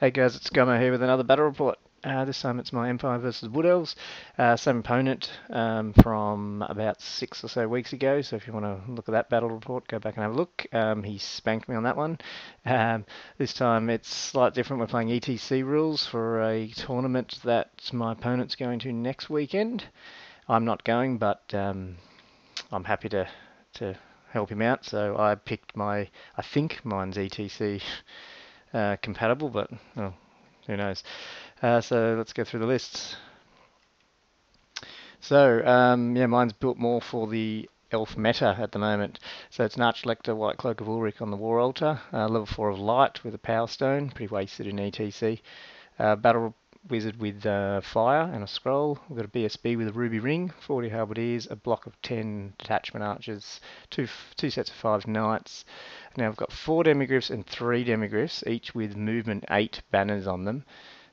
Hey guys, it's Gummo here with another battle report. This time it's my Empire versus Wood Elves. Same opponent from about 6 or so weeks ago, so if you want to look at that battle report, go back and have a look. He spanked me on that one. Um, this time it's slightly different. We're playing ETC rules for a tournament that my opponent's going to next weekend. I'm not going, but I'm happy to help him out. So I picked I think mine's ETC compatible, but well, who knows? So let's go through the lists. So yeah, mine's built more for the elf meta at the moment. So it's an Archlector White Cloak of Ulrich on the War Altar, level 4 of Light with a Power Stone, pretty wasted in ETC. Battle Wizard with Fire and a Scroll. We've got a BSB with a Ruby Ring, 40 Halberdiers, a block of 10 Detachment Archers, two sets of 5 Knights. Now we've got 4 Demigryphs and 3 Demigryphs, each with movement 8 banners on them.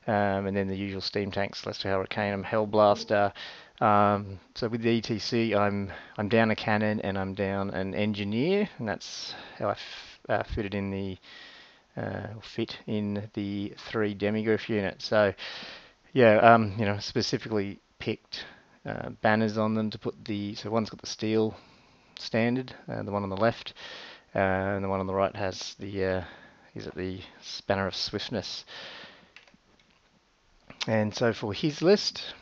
And then the usual steam tanks, Celestial Hurricane, Hellblaster. So with the ETC, I'm down a cannon and I'm down an engineer, and that's how I fitted in the fit in the 3 Demigryph units. So yeah, specifically picked banners on them to put so one's got the steel standard, the one on the left, and the one on the right has the Spanner of Swiftness. And so for his list,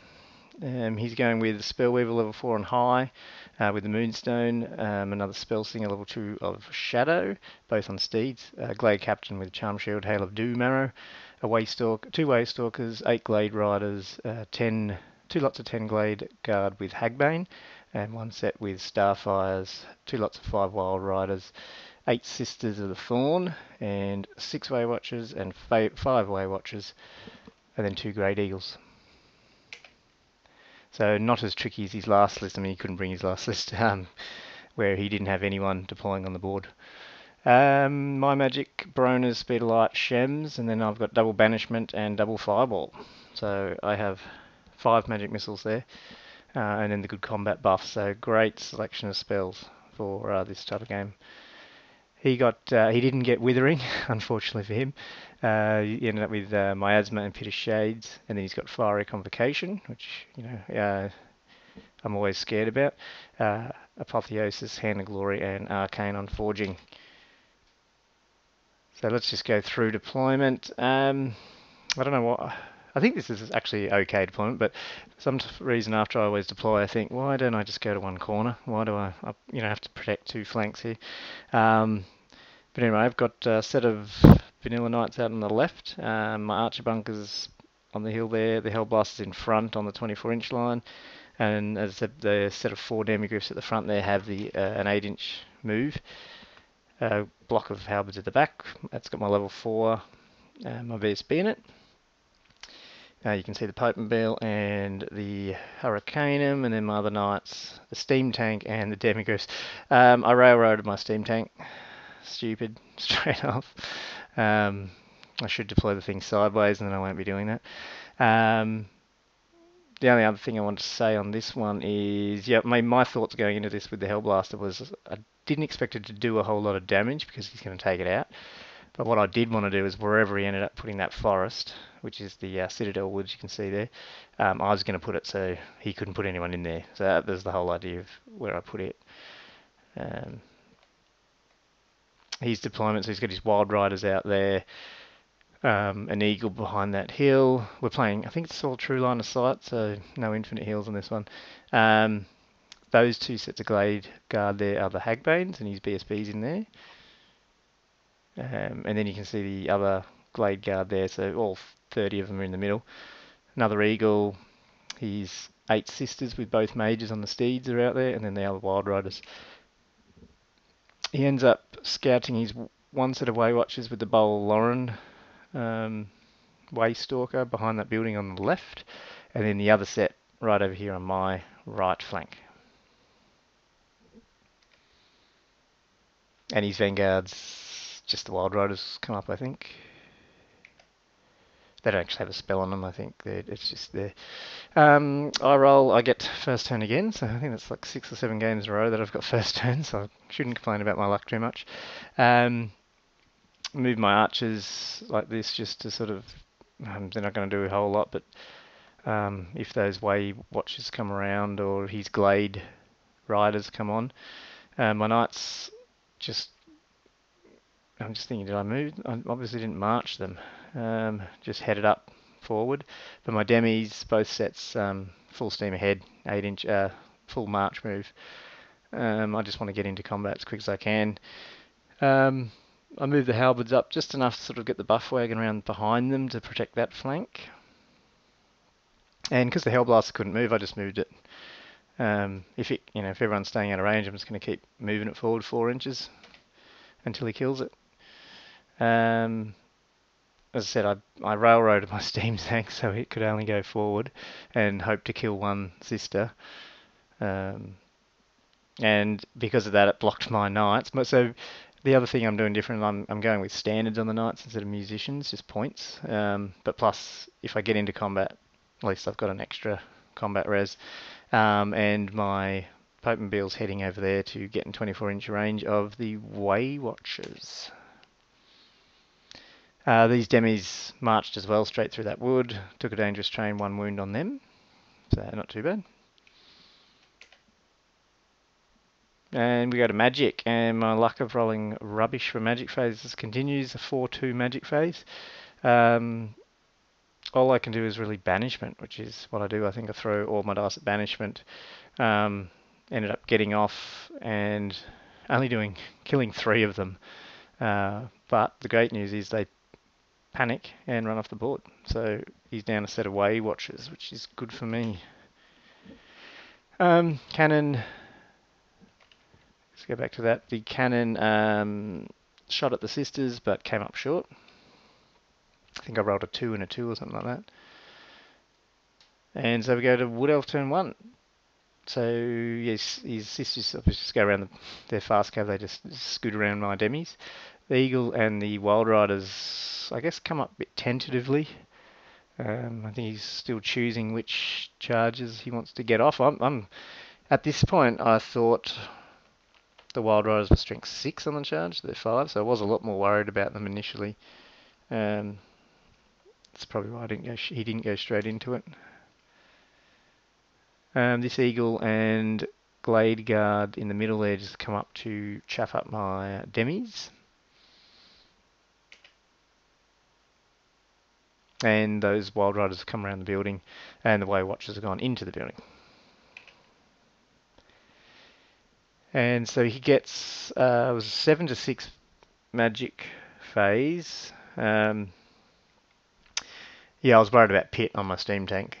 he's going with Spellweaver level 4 and high, with the Moonstone, another Spellslinger level 2 of Shadow, both on steeds, Glade Captain with Charm Shield, Hail of Doom arrow, a Waystalk, 2 Waystalkers, 8 Glade Riders, 2 lots of 10 Glade Guard with Hagbane, and 1 set with Starfires, 2 lots of 5 Wild Riders, 8 Sisters of the Thorn, and 6 Waywatchers and 5 Waywatchers, and then 2 Great Eagles. So not as tricky as his last list. I mean, he couldn't bring his last list where he didn't have anyone deploying on the board. My magic, Bronas, Speed of Light, Shems, and then I've got double Banishment and double Fireball. So I have 5 magic missiles there, and then the good combat buff. So great selection of spells for this type of game. He didn't get Withering, unfortunately for him. He ended up with Miasma and Pit of Shades, and then he's got Fiery Convocation, which I'm always scared about. Apotheosis, Hand of Glory, and Arcane on Forging. So let's just go through deployment. I don't know what. I think this is actually okay deployment, but for some reason after I always deploy, I think, why don't I just go to one corner? Why do I have to protect 2 flanks here? But anyway, I've got a set of Vanilla Knights out on the left, my Archer Bunkers on the hill there, the Hellblasters in front on the 24-inch line, and as I said, the set of 4 Demigryphs at the front there have an 8-inch move. Block of Halberds at the back, that's got my level 4, my VSB in it. You can see the Potentbill and the Hurricaneum, and then my other Knights, the Steam Tank and the Demigryphs. I railroaded my Steam Tank. Stupid, straight off. I should deploy the thing sideways and then I won't be doing that. The only other thing I want to say on this one is, yeah, my thoughts going into this with the Hellblaster was I didn't expect it to do a whole lot of damage because he's going to take it out. But what I did want to do is wherever he ended up putting that forest, which is the Citadel Woods you can see there, I was going to put it so he couldn't put anyone in there. So that was the whole idea of where I put it. His deployment, so he's got his Wild Riders out there, an Eagle behind that hill. We're playing, I think it's all true line of sight, so no infinite heals on this one. Those 2 sets of Glade Guard there are the Hagbanes, and his BSB's in there. And then you can see the other Glade Guard there, so all 30 of them are in the middle. Another Eagle, his 8 Sisters with both Mages on the steeds are out there, and then the other Wild Riders. He ends up scouting his 1 set of Waywatchers with the Bowl Lauren Waystalker behind that building on the left, and then the other set right over here on my right flank. And his Vanguards, just the Wild Riders come up, I think. They don't actually have a spell on them, I think. It's just there. I roll, I get first turn again, so I think that's like 6 or 7 games in a row that I've got first turn, so I shouldn't complain about my luck too much. move my archers like this just to sort of, they're not going to do a whole lot, but if those way watchers come around or his glade riders come on, my knights just, I'm just thinking, did I move? I obviously didn't march them, just headed up forward. But my demis, both sets, full steam ahead, 8 inch, full march move. I just want to get into combat as quick as I can. I moved the halberds up just enough to sort of get the buff wagon around behind them to protect that flank. And because the Hellblaster couldn't move, I just moved it. If everyone's staying out of range, I'm just going to keep moving it forward 4 inches until he kills it. As I said, I railroaded my steam tank so it could only go forward and hope to kill one sister. And because of that, it blocked my knights. So the other thing I'm doing different, I'm going with standards on the knights instead of musicians, just points. But plus, if I get into combat, at least I've got an extra combat res. And my Popemobile's heading over there to get in 24-inch range of the Way Watchers. These demis marched as well straight through that wood, took a dangerous train, 1 wound on them, so not too bad. And we go to magic, and my luck of rolling rubbish for magic phases continues, a 4-2 magic phase. All I can do is really banishment, which is what I do. I think I throw all my dice at banishment. Ended up getting off and only killing 3 of them. But the great news is they panic and run off the board. So he's down a set of Way Watchers, which is good for me. Cannon. Let's go back to that. The cannon shot at the sisters, but came up short. I think I rolled a 2 and a 2 or something like that. And so we go to Wood Elf turn 1. So yes, his sisters just go around their fast cave. They just scoot around my demis. The Eagle and the Wild Riders, I guess, come up a bit tentatively. I think he's still choosing which charges he wants to get off. I'm at this point, I thought the Wild Riders were strength 6 on the charge. They're 5, so I was a lot more worried about them initially. That's probably why he didn't go straight into it. This Eagle and Glade Guard in the middle there just come up to chaff up my demis. And those Wild Riders have come around the building, and the Way Watchers have gone into the building. And so he gets, it was a 7-6 magic phase. Yeah, I was worried about Pit on my steam tank.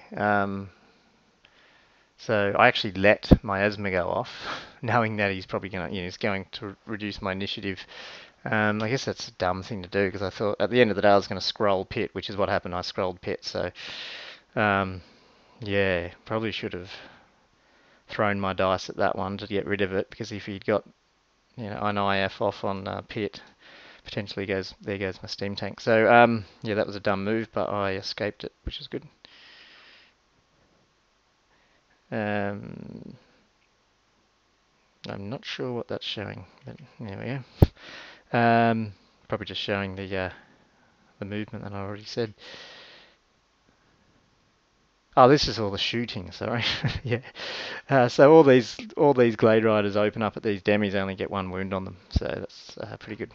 So I actually let my Asthma go off, knowing that he's probably he's going to reduce my initiative. I guess that's a dumb thing to do because I thought at the end of the day I was going to scroll Pit, which is what happened. I scrolled Pit, so yeah, probably should have thrown my dice at that one to get rid of it, because if he'd got an IF off on Pit, potentially there goes my steam tank. So yeah, that was a dumb move, but I escaped it, which is good. I'm not sure what that's showing, but there we go. Probably just showing the movement that I already said. Oh, this is all the shooting. Sorry. Yeah. So all these Glade Riders open up at these demis, only get 1 wound on them, so that's pretty good.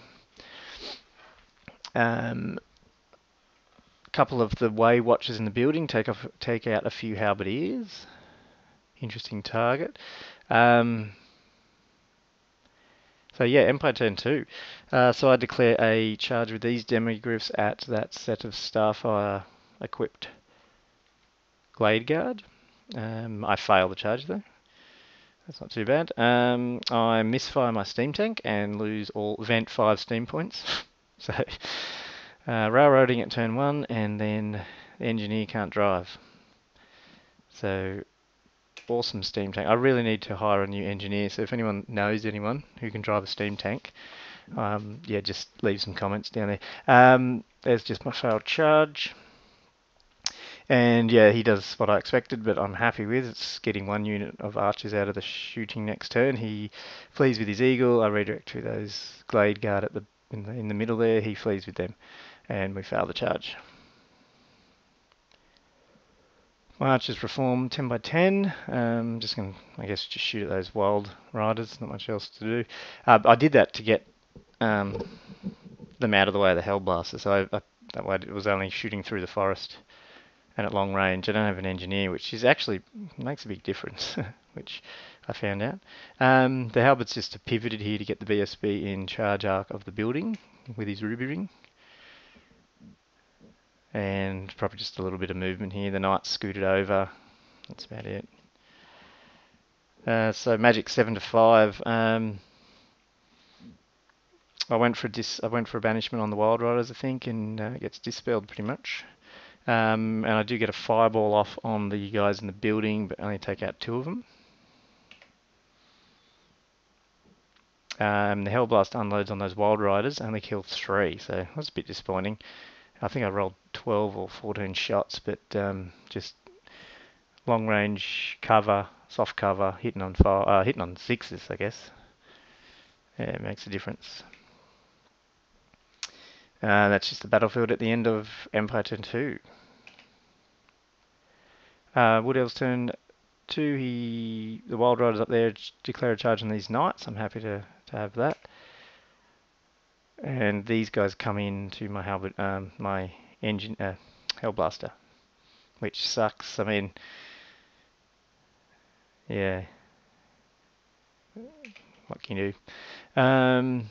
Couple of the Way Watchers in the building take out a few halberdiers. Interesting target. So yeah, Empire turn 2. So I declare a charge with these demigryphs at that set of Starfire equipped Glade Guard. I fail the charge though. That's not too bad. I misfire my steam tank and lose all vent 5 steam points. So railroading at turn 1, and then the engineer can't drive. So awesome steam tank. I really need to hire a new engineer, so if anyone knows anyone who can drive a steam tank, yeah, just leave some comments down there. There's just my failed charge. And yeah, he does what I expected, but I'm happy with. It's getting 1 unit of archers out of the shooting next turn. He flees with his Eagle. I redirect to those Glade Guard at the in the middle there. He flees with them, and we fail the charge. My archers perform 10 by 10. Just going to, I guess, just shoot at those wild riders. Not much else to do. I did that to get um, them out of the way of the Hellblaster, so that way it was only shooting through the forest and at long range. I don't have an engineer, which is actually makes a big difference, which I found out. The halbert's just pivoted here to get the BSB in charge arc of the building with his ruby ring. And probably just a little bit of movement here. The knight scooted over. That's about it. So magic 7 to 5. I went for a banishment on the wild riders, I think, and it gets dispelled pretty much. And I do get a fireball off on the guys in the building, but only take out 2 of them. The Hellblast unloads on those wild riders, only kill 3, so that's a bit disappointing. I think I rolled 12 or 14 shots, but just long range cover, soft cover, hitting on 6s, I guess. Yeah, it makes a difference. That's just the battlefield at the end of Empire turn 2. Wood Elves turn 2. The Wild Riders up there declare a charge on these knights. I'm happy to have that. And these guys come into my Hellblaster, which sucks. I mean, yeah, what can you do?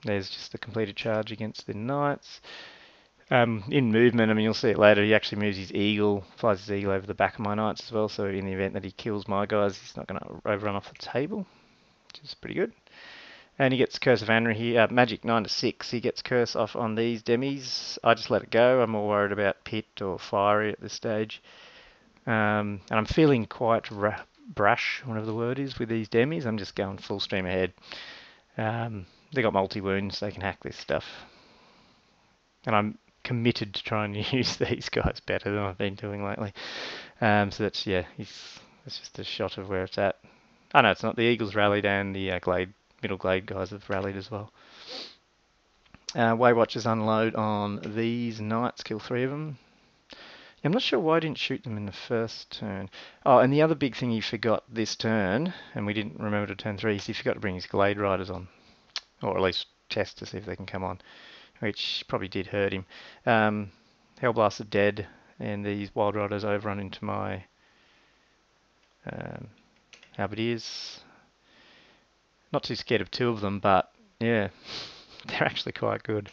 There's just the completed charge against the knights. In movement, I mean, you'll see it later, he actually moves his eagle, flies his eagle over the back of my knights as well, so in the event that he kills my guys, he's not going to overrun off the table, which is pretty good. And he gets Curse of Anri here, magic 9 to 6, he gets Curse off on these demis. I just let it go, I'm more worried about pit or fiery at this stage. And I'm feeling quite brash, whatever the word is, with these demis. I'm just going full stream ahead. They got multi-wounds, they can hack this stuff. And I'm committed to trying to use these guys better than I've been doing lately. So that's just a shot of where it's at. Oh no, it's not. The Eagles rallied and the middle glade guys have rallied as well. Way Watchers unload on these knights, kill 3 of them. I'm not sure why I didn't shoot them in the first turn. Oh, and the other big thing he forgot this turn, and we didn't remember to turn 3, is he forgot to bring his glade riders on. Or at least test to see if they can come on, which probably did hurt him. Hellblast are dead, and these Wild Riders overrun into my Halberdiers. Not too scared of 2 of them, but yeah, they're actually quite good.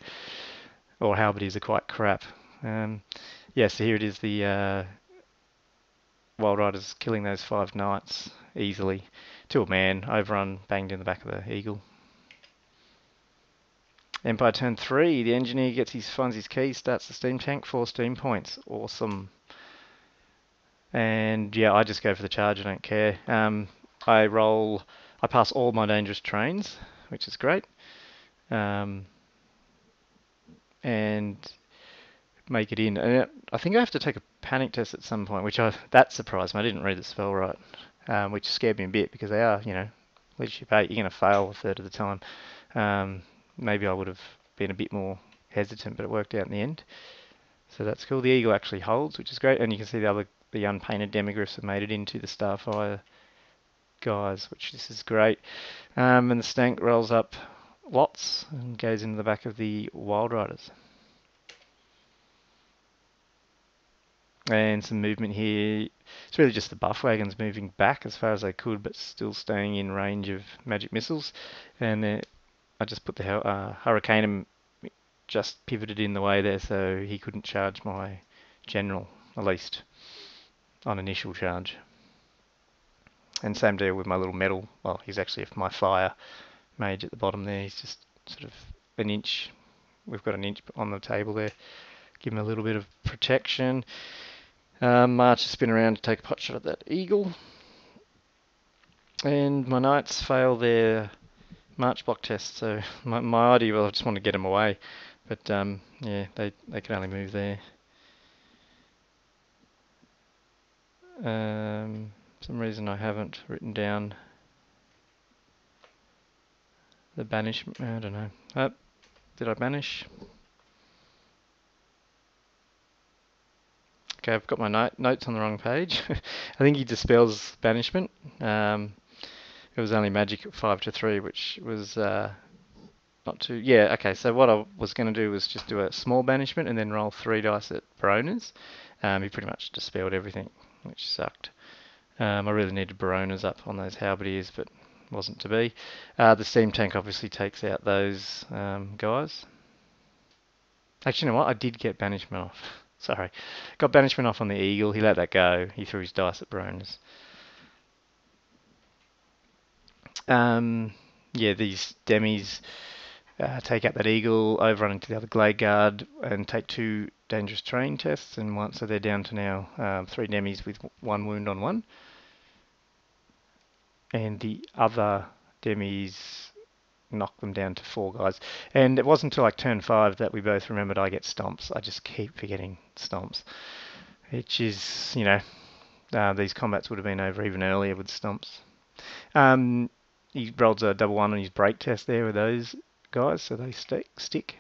Or Halberdiers are quite crap. Yeah, so here it is, the Wild Riders killing those 5 knights easily. To a man, overrun, banged in the back of the eagle. Empire turn 3, the engineer finds his key, starts the steam tank, 4 steam points. Awesome. And yeah, I just go for the charge, I don't care. I pass all my dangerous trains, which is great. And make it in. And I think I have to take a panic test at some point, that surprised me. I didn't read the spell right, which scared me a bit because they are, leadership 8, you're going to fail a third of the time. Maybe I would have been a bit more hesitant, but it worked out in the end. So that's cool. The eagle actually holds, which is great, and you can see the unpainted demigryphs have made it into the Starfire guys, which this is great. And the stank rolls up lots and goes into the back of the Wild Riders. And some movement here. It's really just the buff wagons moving back as far as they could, but still staying in range of magic missiles. And I just put the Hurricane just pivoted in the way there, so he couldn't charge my general, at least on initial charge. And same deal with my little metal. Well, he's actually my fire mage at the bottom there. He's just sort of an inch. We've got an inch on the table there. Give him a little bit of protection. March to spin around to take a pot shot at that eagle. And my knights fail their march block test. So my idea was I just want to get them away. But yeah, they can only move there. Some reason I haven't written down the banishment. I don't know. Did I banish? Okay, I've got my notes on the wrong page. I think he dispels banishment. It was only magic at 5 to 3, which was not too. Yeah, okay, so what I was going to do was just do a small banishment and then roll 3 dice at Baronas. He pretty much dispelled everything, which sucked. I really needed Baronas up on those halberdiers, but wasn't to be. The steam tank obviously takes out those guys. Actually, you know what? I did get banishment off. Sorry. Got banishment off on the eagle. He let that go. He threw his dice at Baronas. Yeah, these demis take out that eagle, overrun into the other glade guard, and take 2 dangerous terrain tests, and one, so they're down to now 3 demis with 1 wound on 1. And the other demis knock them down to 4 guys. And it wasn't until like turn 5 that we both remembered I get stomps. I just keep forgetting stomps, which is, these combats would have been over even earlier with stomps. He rolls a double 1 on his break test there with those guys, so they stick.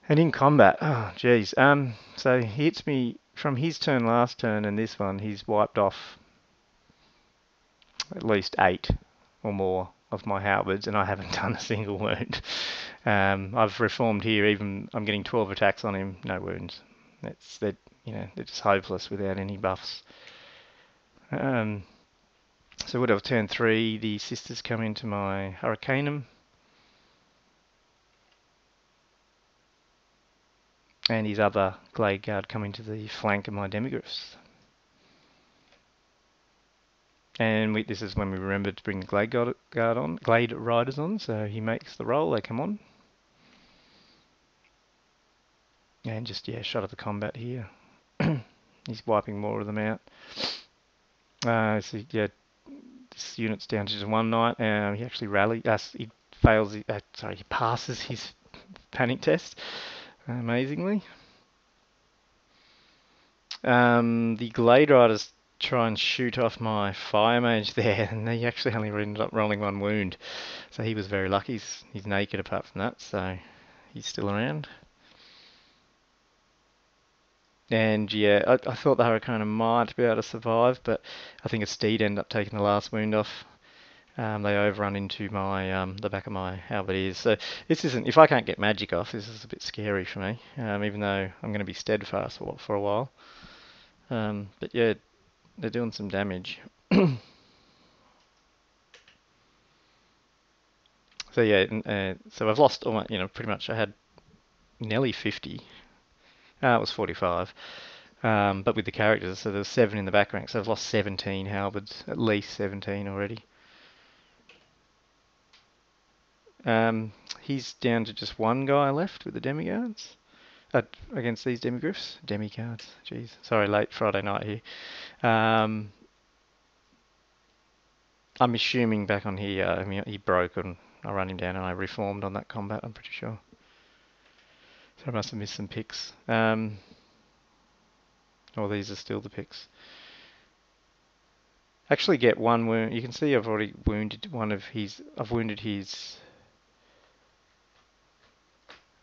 And in combat, oh geez, so he hits me from his turn last turn and this one, he's wiped off at least 8 or more of my halberds, and I haven't done a single wound. I've reformed here, even I'm getting 12 attacks on him, no wounds. They're just hopeless without any buffs. So what else? Turn 3, the sisters come into my Hurricaneum. And his other Glade Guard come into the flank of my Demigryphs. And this is when we remembered to bring the Glade Riders on, so he makes the roll, they come on. And just, shot at the combat here. He's wiping more of them out. This unit's down to just 1 knight. He actually he passes his panic test, amazingly. The Glade Riders try and shoot off my Fire Mage there, and he actually only ended up rolling 1 wound. So he was very lucky. He's naked apart from that, so he's still around. And I thought the Hurricane might be able to survive, but I think a steed ended up taking the last wound off. They overrun into my the back of my halberdiers. So this isn't. If I can't get magic off, this is a bit scary for me. Even though I'm going to be steadfast for a while. But yeah, they're doing some damage. So yeah, so I've lost all my, pretty much I had nearly 50. It was 45. But with the characters, so there's 7 in the back rank, so I've lost 17 halberds, at least 17 already. He's down to just 1 guy left with the demigods against these demigryphs. Demigods, jeez. Sorry, late Friday night here. I'm assuming back on here, he broke and I run him down and I reformed on that combat, I'm pretty sure. So I must have missed some picks. These are still the picks. Actually get 1 wound. You can see I've already wounded I've wounded his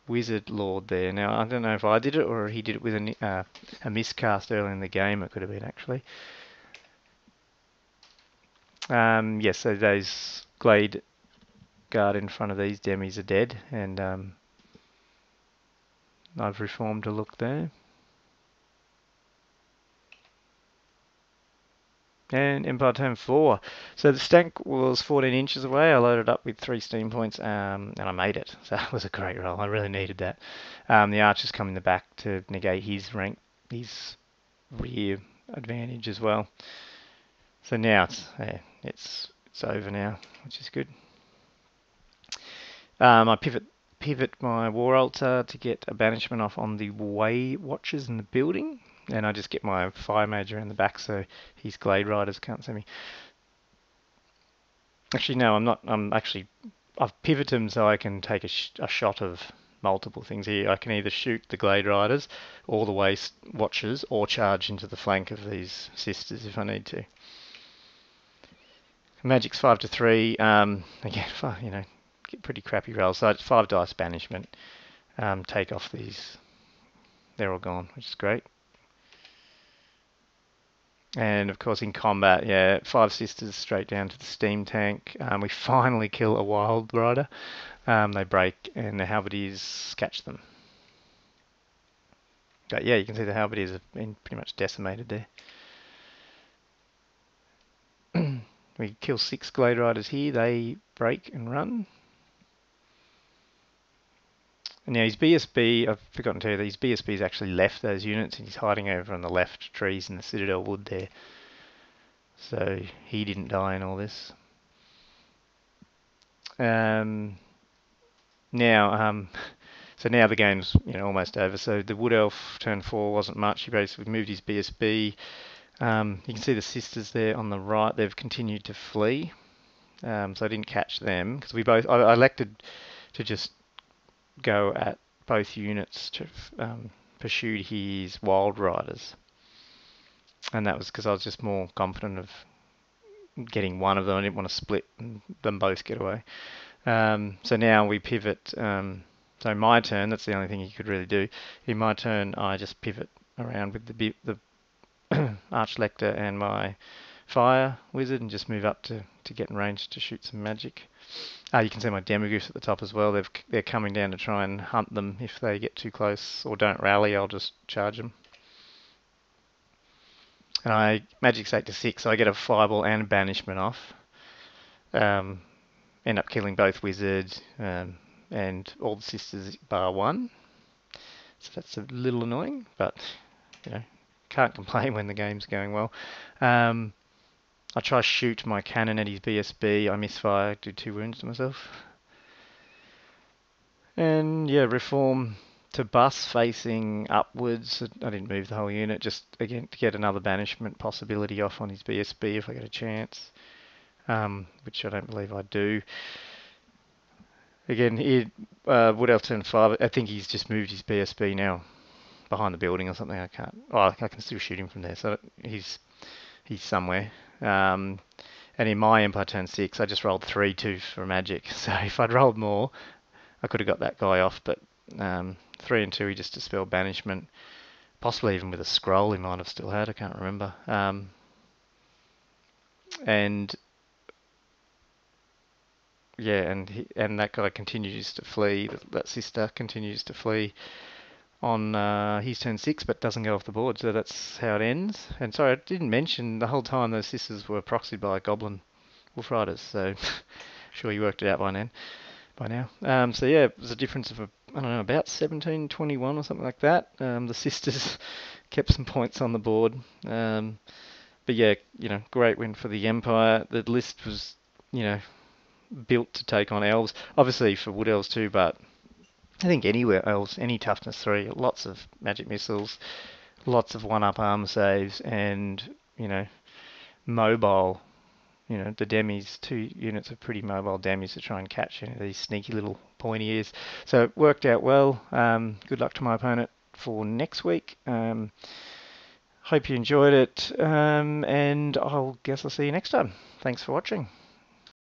Wizard Lord there. Now, I don't know if I did it or he did it with a miscast early in the game. It could have been, actually. Yes, so those Glade Guard in front of these demis are dead, and I've reformed a look there. And Empire Turn 4. So the stank was 14 inches away. I loaded up with 3 steam points, and I made it. So that was a great roll. I really needed that. The archers come in the back to negate his rear advantage as well. So now it's over now, which is good. I pivot my War Altar to get a banishment off on the Way Watchers in the building. And I just get my Fire Mage around the back so his Glade Riders can't see me. Actually, no, I'm not. I've pivoted him so I can take a shot of multiple things here. I can either shoot the Glade Riders or the Way Watchers or charge into the flank of these sisters if I need to. Magic's 5 to 3. Again, pretty crappy rolls. So it's 5 dice banishment. Take off these. They're all gone, which is great. And of course in combat, yeah, 5 sisters straight down to the steam tank. We finally kill a wild rider. They break and the halberdiers catch them. But yeah, you can see the halberdiers have been pretty much decimated there. We kill 6 glade riders here. They break and run. And now his BSB, I've forgotten to tell you that his BSB's actually left those units and he's hiding over on the left trees in the Citadel wood there. So he didn't die in all this. Now, so now the game's almost over. So the Wood Elf turn 4 wasn't much. He basically moved his BSB. You can see the sisters there on the right. They've continued to flee. So I didn't catch them because I elected to just go at both units to pursue his wild riders, and that was because I was just more confident of getting one of them. I didn't want to split and them both get away. So now we pivot. So my turn, that's the only thing you could really do. In my turn, I just pivot around with the Archlector and my fire wizard and just move up to get in range to shoot some magic. You can see my Demogryphs at the top as well. They're coming down to try and hunt them if they get too close or don't rally. I'll just charge them. And I magic's 8 to 6, so I get a fireball and banishment off. End up killing both wizards and all the sisters bar one. So that's a little annoying, but can't complain when the game's going well. I try to shoot my cannon at his BSB. I misfire, do 2 wounds to myself. And yeah, reform to bus facing upwards. I didn't move the whole unit, just again to get another banishment possibility off on his BSB if I get a chance, which I don't believe I do. Again, Wood Elf turn 5. I think he's just moved his BSB now behind the building or something. I can't. Oh, I can still shoot him from there. So he's somewhere. And in my Empire turn 6, I just rolled 3-2 for magic. So if I'd rolled more, I could have got that guy off. But 3 and 2, he just dispelled banishment. Possibly even with a scroll he might have still had. I can't remember. And yeah, and that guy continues to flee. That sister continues to flee on his turn 6, but doesn't go off the board. So that's how it ends. And sorry, I didn't mention the whole time those sisters were proxied by Goblin Wolf Riders. So sure you worked it out by now. So yeah, it was a difference of I don't know, about 17-21 or something like that. The sisters kept some points on the board. But yeah, great win for the Empire. The list was, built to take on Elves. Obviously for Wood Elves too, but I think anywhere Elves, any toughness 3, lots of magic missiles, lots of 1-up armor saves, and, mobile. The demis, 2 units of pretty mobile demis to try and catch these sneaky little pointy ears. So it worked out well. Good luck to my opponent for next week. Hope you enjoyed it, and I'll see you next time. Thanks for watching.